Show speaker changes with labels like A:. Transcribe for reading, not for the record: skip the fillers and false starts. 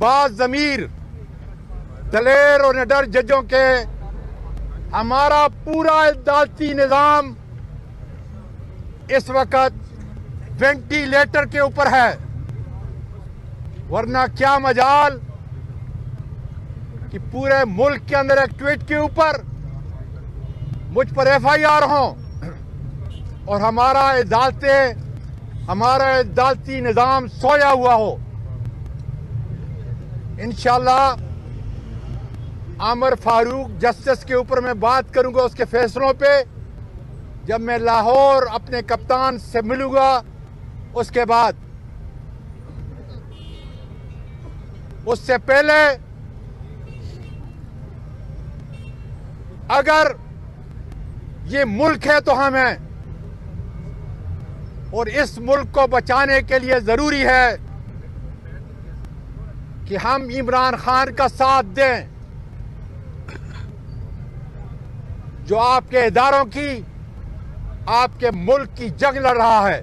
A: बाज़मीर, दलेर और निडर जजों के हमारा पूरा अदालती निज़ाम इस वक्त वेंटिलेटर के ऊपर है, वरना क्या मजाल कि पूरे मुल्क के अंदर एक ट्वीट के ऊपर मुझ पर FIR हों और हमारा अदालती निज़ाम सोया हुआ हो। इंशाअल्लाह आमिर फारूक जस्टिस के ऊपर मैं बात करूंगा, उसके फैसलों पे जब मैं लाहौर अपने कप्तान से मिलूंगा। उसके बाद उससे पहले अगर ये मुल्क है तो हम हैं, और इस मुल्क को बचाने के लिए जरूरी है कि हम इमरान खान का साथ दें, जो आपके इदारों की, आपके मुल्क की जंग लड़ रहा है।